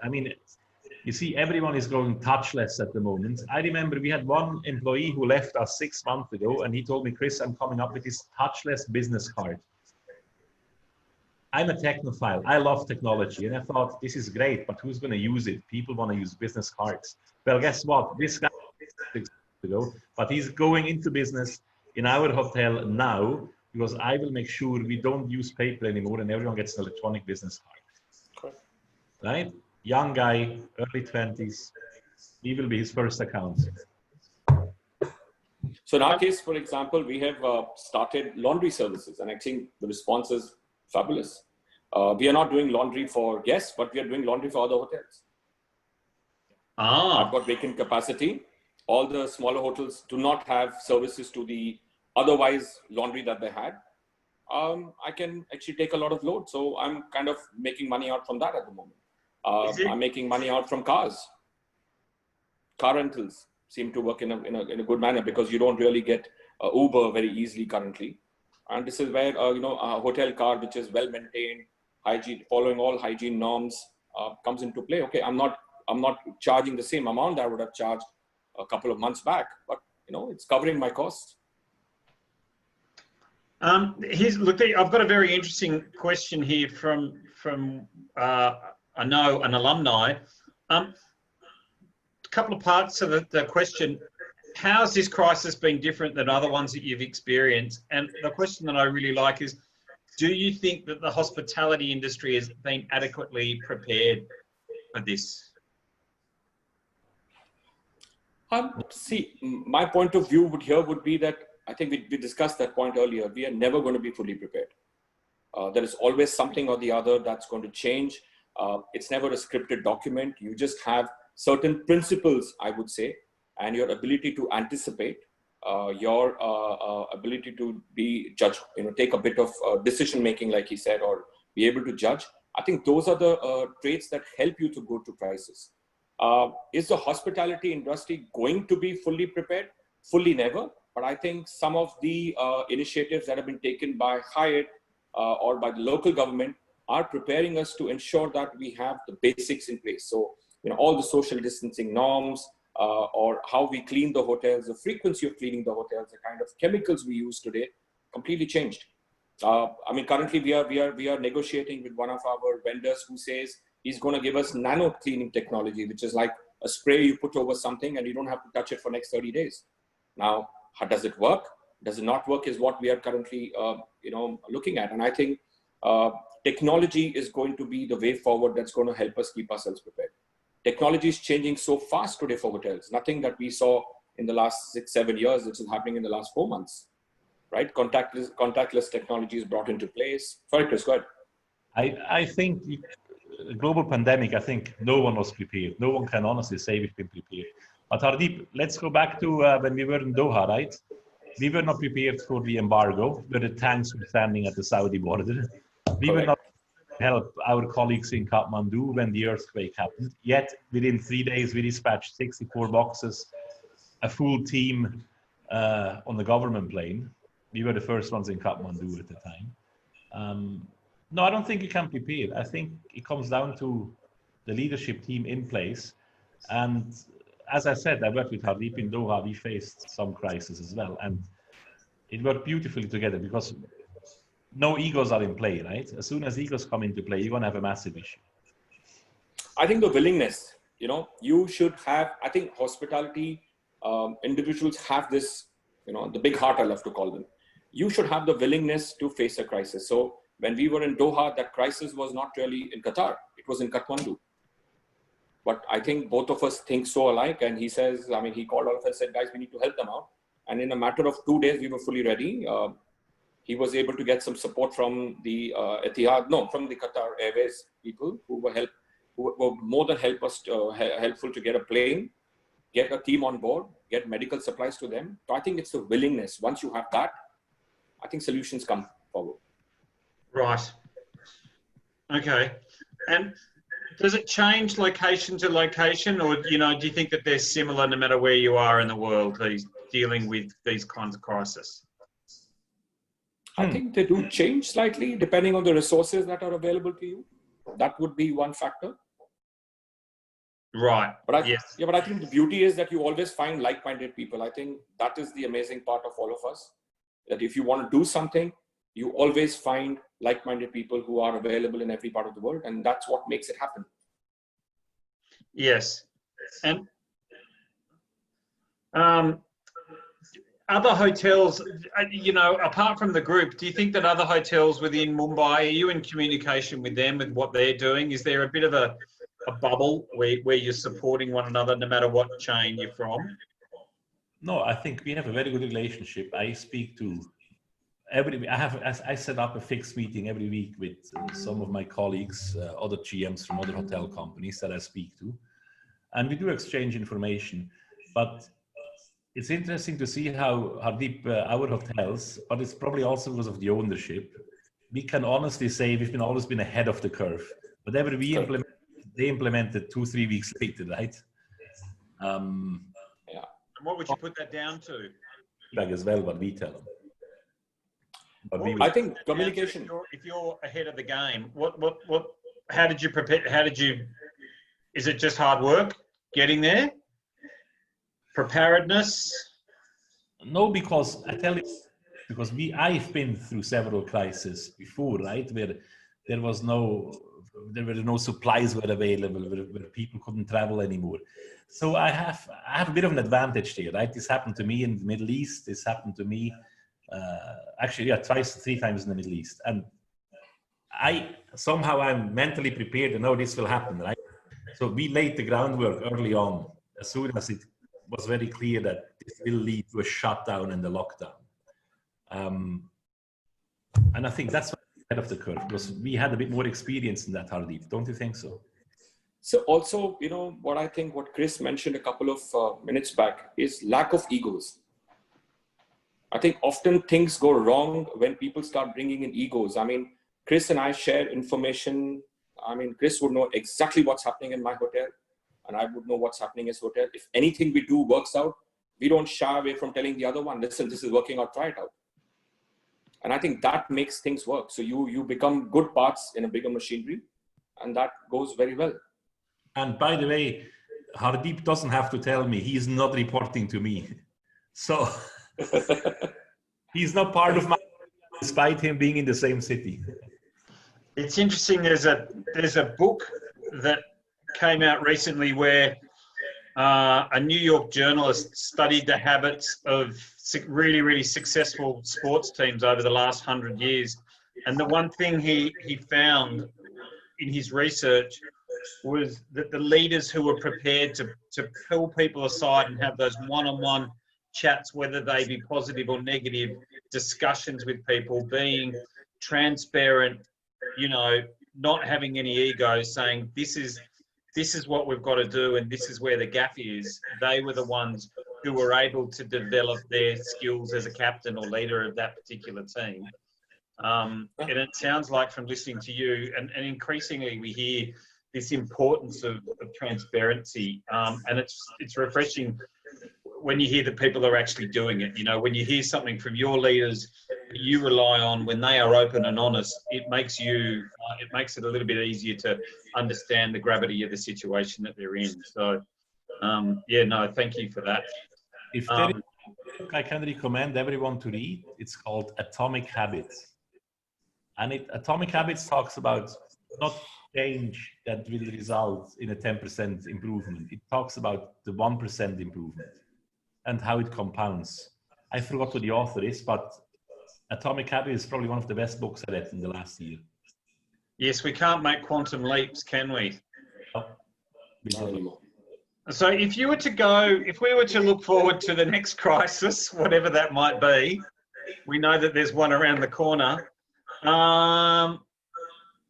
mean, you see, everyone is going touchless at the moment. I remember we had one employee who left us 6 months ago, and he told me, Chris, I'm coming up with this touchless business card. I'm a technophile. I love technology. And I thought, this is great, but who's going to use it? People want to use business cards. Well, guess what? This guy 6 months ago, but he's going into business in our hotel now, because I will make sure we don't use paper anymore and everyone gets an electronic business card. Right? Young guy, early 20s, he will be his first account. So in our case, for example, we have started laundry services, and I think the response is fabulous. We are not doing laundry for guests, but we are doing laundry for other hotels. I've got vacant capacity. All the smaller hotels do not have services to the otherwise laundry that they had. I can actually take a lot of load. So I'm kind of making money out from that at the moment. I'm making money out from cars. Car rentals seem to work in a good manner because you don't really get Uber very easily currently. And this is where, a hotel car, which is well maintained, hygiene, following all hygiene norms, comes into play. Okay, I'm not charging the same amount that I would have charged a couple of months back, but it's covering my costs. Look, I've got a very interesting question here from I know an alumni. A couple of parts of the question. How's this crisis been different than other ones that you've experienced? And the question that I really like is, do you think that the hospitality industry has been adequately prepared for this? See, my point of view would be that I think we discussed that point earlier. We are never going to be fully prepared. There is always something or the other that's going to change. It's never a scripted document. You just have certain principles, I would say, and your ability to anticipate, your ability to be judge, take a bit of decision making, like he said, or be able to judge. I think those are the traits that help you to go to crisis. Is the hospitality industry going to be fully prepared? Fully never. But I think some of the initiatives that have been taken by Hyatt or by the local government are preparing us to ensure that we have the basics in place. So, all the social distancing norms, or how we clean the hotels, the frequency of cleaning the hotels, the kind of chemicals we use today, completely changed. I mean, currently we are negotiating with one of our vendors who says he's going to give us nano cleaning technology, which is like a spray you put over something and you don't have to touch it for next 30 days. Now, how does it work? Does it not work is what we are currently, looking at. And I think technology is going to be the way forward that's going to help us keep ourselves prepared. Technology is changing so fast today for hotels. Nothing that we saw in the last 6-7 years, which is happening in the last 4 months, right? Contactless technology is brought into place. Sorry, Chris, go ahead. I think the global pandemic, I think no one was prepared. No one can honestly say we've been prepared. But Hardip, let's go back to when we were in Doha, right? We were not prepared for the embargo, where the tanks were standing at the Saudi border. We were not help our colleagues in Kathmandu when the earthquake happened. Yet, within 3 days, we dispatched 64 boxes, a full team on the government plane. We were the first ones in Kathmandu at the time. No, I don't think you can prepare. I think it comes down to the leadership team in place. And as I said, I worked with Hardip in Doha. We faced some crises as well. And it worked beautifully together because no egos are in play, right? As soon as egos come into play, you're going to have a massive issue. I think the willingness, you should have, I think hospitality individuals have this, the big heart, I love to call them. You should have the willingness to face a crisis. So when we were in Doha, that crisis was not really in Qatar. It was in Kathmandu. But I think both of us think so alike. And he says, he called all of us and said, guys, we need to help them out. And in a matter of 2 days, we were fully ready. He was able to get some support from the from the Qatar Airways people who were more than helpful to get a plane, get a team on board, get medical supplies to them. So I think it's the willingness. Once you have that, I think solutions come forward. Right. Okay. And does it change location to location, or do you think that they're similar no matter where you are in the world, these dealing with these kinds of crises? I think they do change slightly depending on the resources that are available to you. That would be one factor. Right. But I think the beauty is that you always find like-minded people. I think that is the amazing part of all of us, that if you want to do something, you always find like-minded people who are available in every part of the world. And that's what makes it happen. Yes. And other hotels, apart from the group, do you think that other hotels within Mumbai, are you in communication with them with what they're doing? Is there a bit of a bubble where you're supporting one another no matter what chain you're from? No, I think we have a very good relationship. I speak to I set up a fixed meeting every week with some of my colleagues, other GMs from other hotel companies that I speak to. And we do exchange information. But it's interesting to see how Hardip, our hotels, but it's probably also because of the ownership, we can honestly say we've always been ahead of the curve. Whatever we implement, they implemented 2-3 weeks later, right? Yeah. And what would you put that down to? Back as well, what we tell them. But I think communication. If you're ahead of the game, how did you prepare? Is it just hard work getting there? Preparedness? No, because I tell you, because I've been through several crises before, right? Where there were no supplies were available, where people couldn't travel anymore. So I have a bit of an advantage there, right? This happened to me in the Middle East. This happened to me, actually, 3 times in the Middle East. And I'm mentally prepared to know this will happen, right? So we laid the groundwork early on, as soon as it was very clear that this will lead to a shutdown and the lockdown. And I think that's of the curve because we had a bit more experience in that, Hardip. Don't you think so? So also, you know, what I think what Chris mentioned a couple of minutes back is lack of egos. I think often things go wrong when people start bringing in egos. I mean, Chris and I share information. I mean, Chris would know exactly what's happening in my hotel and I would know what's happening in his hotel. If anything we do works out, we don't shy away from telling the other one, listen, this is working out, try it out. And I think that makes things work. So you become good parts in a bigger machinery and that goes very well. And by the way, Hardip doesn't have to tell me, he's not reporting to me. So he's not part of my, despite him being in the same city. It's interesting, there's a book that came out recently where a New York journalist studied the habits of really, really successful sports teams over the last 100 years. And the one thing he found in his research was that the leaders who were prepared to pull people aside and have those one-on-one chats, whether they be positive or negative, discussions with people, being transparent, you know, not having any egos, saying this is what we've got to do and this is where the gap is. They were the ones who were able to develop their skills as a captain or leader of that particular team. And it sounds like from listening to you, and increasingly we hear this importance of transparency, and it's refreshing when you hear that people are actually doing it. You know, when you hear something from your leaders that you rely on, when they are open and honest, it makes you, it makes it a little bit easier to understand the gravity of the situation that they're in. So, yeah, no, thank you for that. If there is a book I can recommend everyone to read, it's called Atomic Habits. And Atomic Habits talks about not change that will result in a 10% improvement. It talks about the 1% improvement and how it compounds. I forgot who the author is, but Atomic Habits is probably one of the best books I read in the last year. Yes, we can't make quantum leaps, can we? No, Not anymore. So if you were to go, if we were to look forward to the next crisis, whatever that might be, we know that there's one around the corner.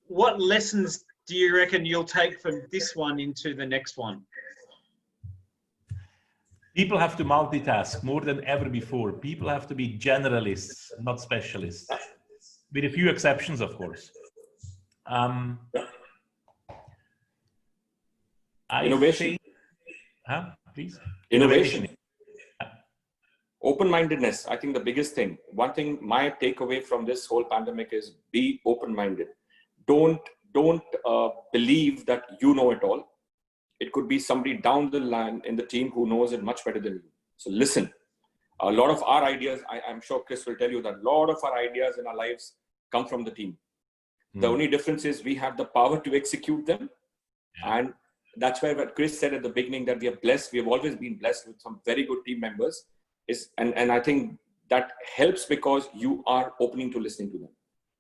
What lessons do you reckon you'll take from this one into the next one? People have to multitask more than ever before. People have to be generalists, not specialists, with a few exceptions, of course. Innovation. Please. Innovation. Open-mindedness, I think the biggest thing. One thing, my takeaway from this whole pandemic is be open-minded. Don't believe that you know it all. It could be somebody down the line in the team who knows it much better than you. So listen. A lot of our ideas, I'm sure Chris will tell you that a lot of our ideas in our lives come from the team. The only difference is we have the power to execute them. And that's why what Chris said at the beginning, that we are blessed. We have always been blessed with some very good team members. And I think that helps because you are opening to listening to them.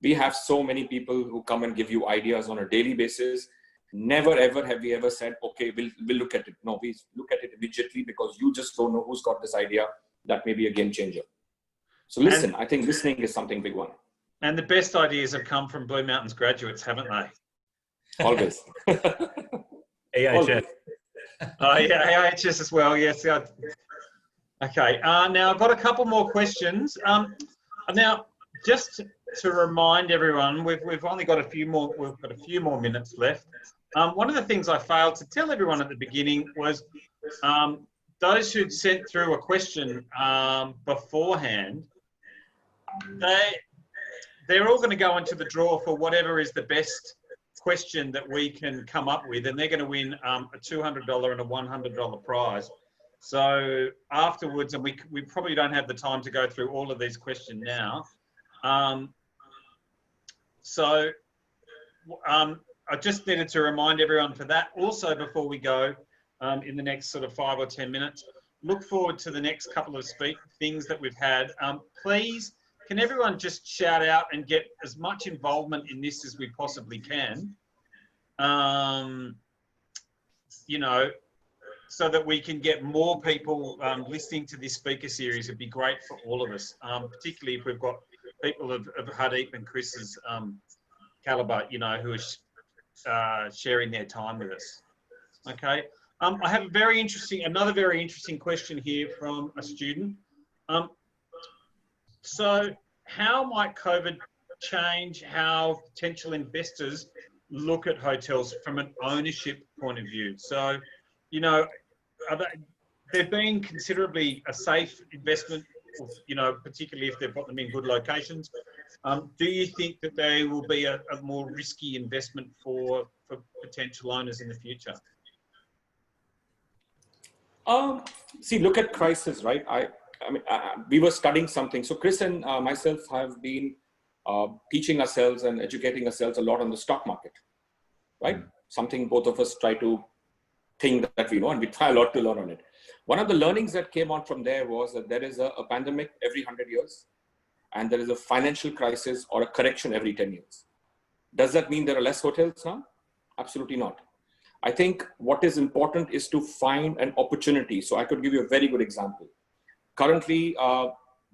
We have so many people who come and give you ideas on a daily basis. Never ever have we ever said, okay, we'll look at it. No, we look at it immediately because you just don't know who's got this idea that may be a game changer. So listen, I think listening is something big one. And the best ideas have come from Blue Mountains graduates, haven't they? Always. AIHS. Oh yeah, AIHS as well, yes. Okay, now I've got a couple more questions. Now, just to remind everyone, we've only got a few more minutes left. One of the things I failed to tell everyone at the beginning was those who'd sent through a question beforehand, they're all going to go into the draw for whatever is the best question that we can come up with, and they're going to win a $200 and a $100 prize. So afterwards, and we probably don't have the time to go through all of these questions now. I just needed to remind everyone for that. Also, before we go, in the next sort of 5 or 10 minutes, look forward to the next couple of things that we've had. Please, can everyone just shout out and get as much involvement in this as we possibly can? You know, so that we can get more people listening to this speaker series. It'd be great for all of us, particularly if we've got people of Hardip and Chris's caliber, you know, who are sharing their time with us. Okay. I have another very interesting question here from a student. So how might COVID change how potential investors look at hotels from an ownership point of view? So, you know, they've been considerably a safe investment, you know, particularly if they've got them in good locations. Do you think that they will be a more risky investment for potential owners in the future? See, look at crisis, right? I mean, we were studying something. So Chris and myself have been teaching ourselves and educating ourselves a lot on the stock market, right? Something both of us try to think that we know, and we try a lot to learn on it. One of the learnings that came out from there was that there is a pandemic every 100 years, and there is a financial crisis or a correction every 10 years. Does that mean there are less hotels now? Absolutely not. I think what is important is to find an opportunity. So I could give you a very good example. Currently,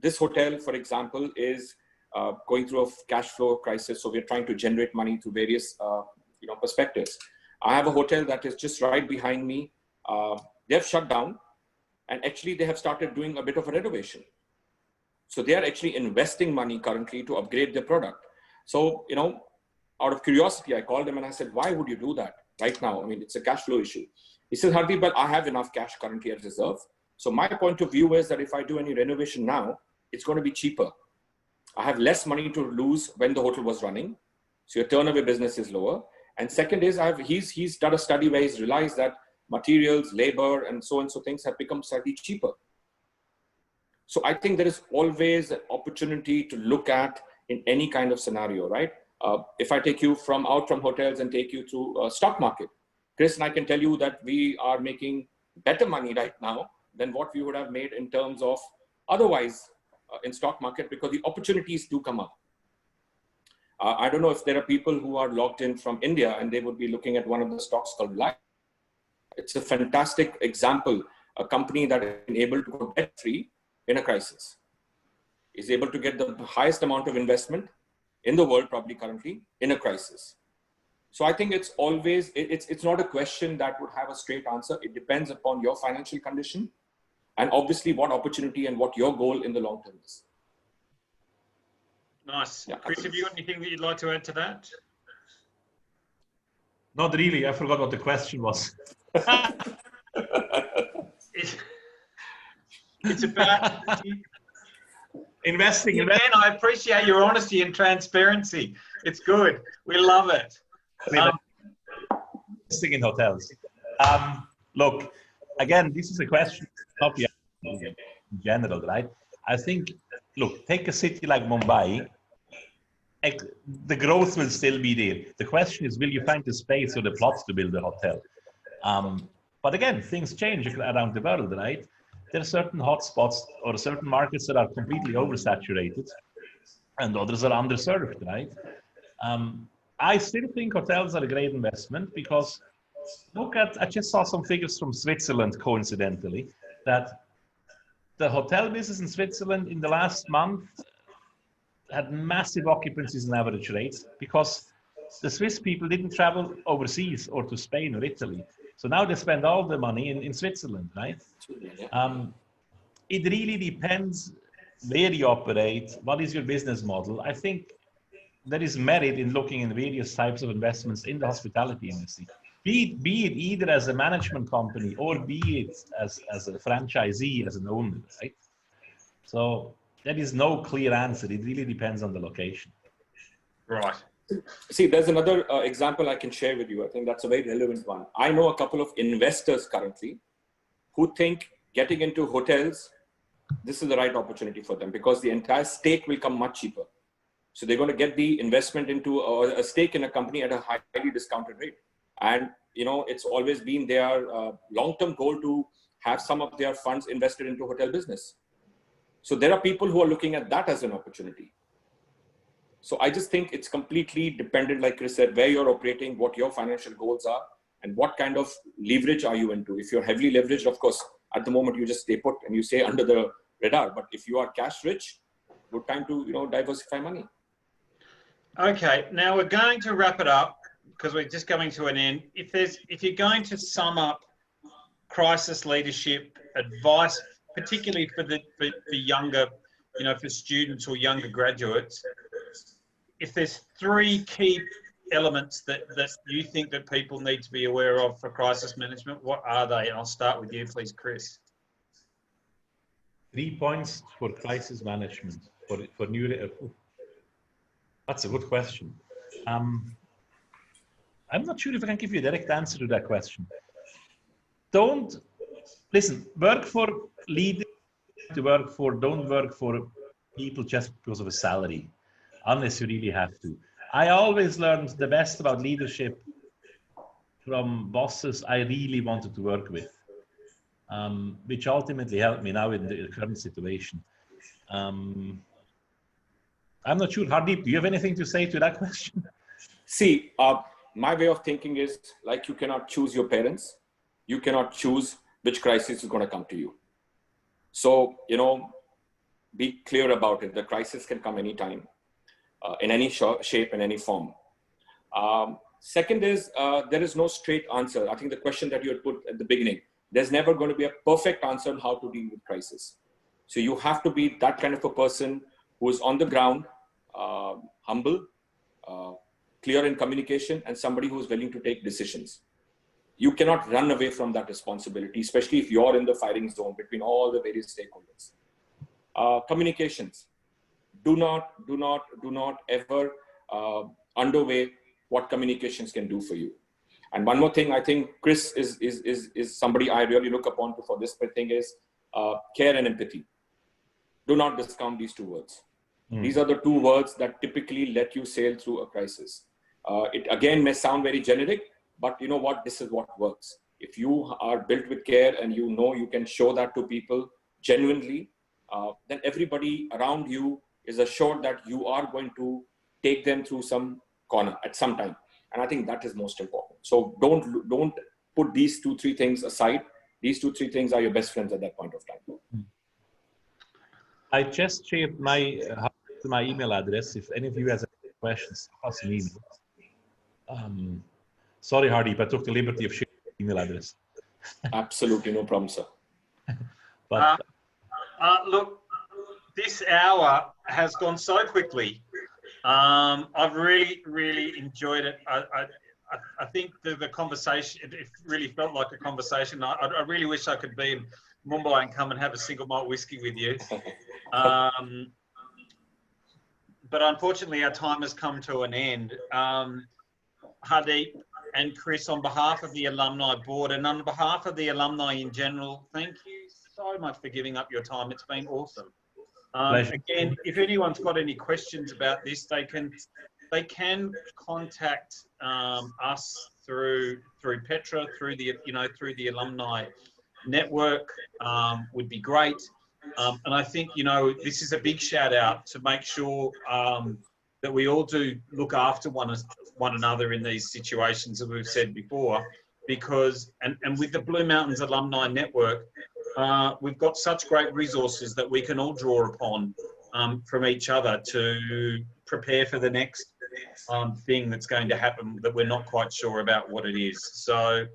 this hotel, for example, is going through a cash flow crisis. So we're trying to generate money through various perspectives. I have a hotel that is just right behind me. They have shut down, and actually they have started doing a bit of a renovation. So they are actually investing money currently to upgrade their product. So, you know, out of curiosity, I called him and I said, why would you do that right now? I mean, it's a cash flow issue. He said, Hardip, but I have enough cash currently at reserve. So my point of view is that if I do any renovation now, it's going to be cheaper. I have less money to lose when the hotel was running. So your turnover business is lower. And second is he's done a study where he's realized that materials, labor, and so things have become slightly cheaper. So I think there is always an opportunity to look at in any kind of scenario, right? If I take you out from hotels and take you to stock market, Chris and I can tell you that we are making better money right now than what we would have made in terms of otherwise in stock market, because the opportunities do come up. I don't know if there are people who are logged in from India and they would be looking at one of the stocks called Life. It's a fantastic example, a company that has been able to go debt-free in a crisis, is able to get the highest amount of investment in the world probably currently in a crisis. So I think it's always, it's not a question that would have a straight answer. It depends upon your financial condition and obviously what opportunity and what your goal in the long term is. Nice. Yeah, Chris, have you got anything that you'd like to add to that? Not really. I forgot what the question was. It's about investing. Again, I appreciate your honesty and transparency. It's good. We love it. Investing in hotels. Look, again, this is a question of in general, right? I think, look, take a city like Mumbai. The growth will still be there. The question is, will you find the space or the plots to build a hotel? But again, things change around the world, right? There are certain hotspots or certain markets that are completely oversaturated and others are underserved, right? I still think hotels are a great investment because I just saw some figures from Switzerland, coincidentally, that the hotel business in Switzerland in the last month had massive occupancies and average rates because the Swiss people didn't travel overseas or to Spain or Italy. So now they spend all the money in Switzerland, right? It really depends where you operate, what is your business model. I think there is merit in looking in various types of investments in the hospitality industry, be it either as a management company or be it as a franchisee, as an owner, right? So there is no clear answer. It really depends on the location. Right. See, there's another example I can share with you. I think that's a very relevant one. I know a couple of investors currently who think getting into hotels, this is the right opportunity for them because the entire stake will come much cheaper. So they're going to get the investment into a stake in a company at a highly discounted rate. And, you know, it's always been their long-term goal to have some of their funds invested into hotel business. So there are people who are looking at that as an opportunity. So I just think it's completely dependent, like Chris said, where you're operating, what your financial goals are, and what kind of leverage are you into. If you're heavily leveraged, of course, at the moment you just stay put and you stay under the radar. But if you are cash rich, good time to, you know, diversify money. Okay, now we're going to wrap it up because we're just coming to an end. If you're going to sum up crisis leadership advice, particularly for younger, for students or younger graduates, if there's three key elements that you think that people need to be aware of for crisis management, what are they? And I'll start with you, please, Chris. 3 points for crisis management for new. That's a good question. I'm not sure if I can give you a direct answer to that question. Don't listen. Work for leaders to work for. Don't work for people just because of a salary, unless you really have to. I always learned the best about leadership from bosses I really wanted to work with, which ultimately helped me now in the current situation. I'm not sure. Hardip, do you have anything to say to that question? See, my way of thinking is like you cannot choose your parents. You cannot choose which crisis is going to come to you. So, be clear about it. The crisis can come anytime, in any shape, in any form. Second is, there is no straight answer. I think the question that you had put at the beginning, there's never going to be a perfect answer on how to deal with crisis. So you have to be that kind of a person who is on the ground, humble, clear in communication, and somebody who is willing to take decisions. You cannot run away from that responsibility, especially if you're in the firing zone between all the various stakeholders. Communications. Do not ever underweigh what communications can do for you. And one more thing, I think Chris is somebody I really look upon to for this thing is care and empathy. Do not discount these two words. These are the two words that typically let you sail through a crisis. It again may sound very generic, but you know what? This is what works. If you are built with care and you can show that to people genuinely, then everybody around you is assured that you are going to take them through some corner at some time. And I think that is most important. So don't put these 2-3 things aside. These 2-3 things are your best friends at that point of time. I just shared my email address. If any of you has any questions, pass an email. Sorry, Hardip, I took the liberty of sharing the email address. Absolutely, no problem, sir. But look, this hour has gone so quickly. I've really enjoyed it. I think the conversation, it really felt like a conversation. I really wish I could be in Mumbai and come and have a single malt whiskey with you. But unfortunately, our time has come to an end. Hardip and Chris, on behalf of the Alumni Board and on behalf of the alumni in general, thank you so much for giving up your time. It's been awesome. Again, if anyone's got any questions about this, they can contact us through Petra, through the alumni network. Would be great. And I think this is a big shout out to make sure that we all do look after one another in these situations, as we've said before, because and with the Blue Mountains Alumni Network, we've got such great resources that we can all draw upon from each other to prepare for the next thing that's going to happen that we're not quite sure about what it is. So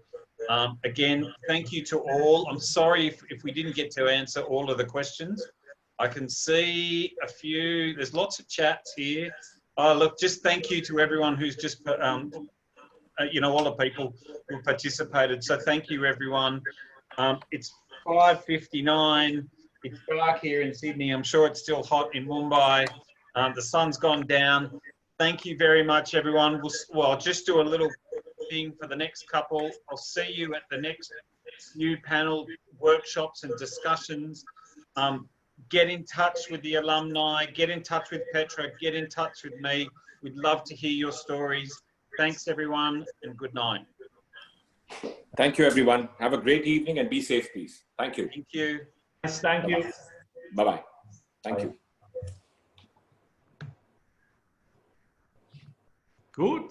again, thank you to all. I'm sorry if we didn't get to answer all of the questions. I can see a few, there's lots of chats here. Look, just thank you to everyone who's just, all the people who participated. So thank you, everyone. It's 5:59. It's dark here in Sydney. I'm sure it's still hot in Mumbai. The sun's gone down. Thank you very much, everyone. I'll just do a little thing for the next couple. I'll see you at the next few panel workshops and discussions. Get in touch with the alumni, get in touch with Petra, get in touch with me. We'd love to hear your stories. Thanks, everyone, and good night. Thank you, everyone. Have a great evening and be safe, please. Thank you. Thank you. yes, thank you. Bye-bye. Thank you. Good.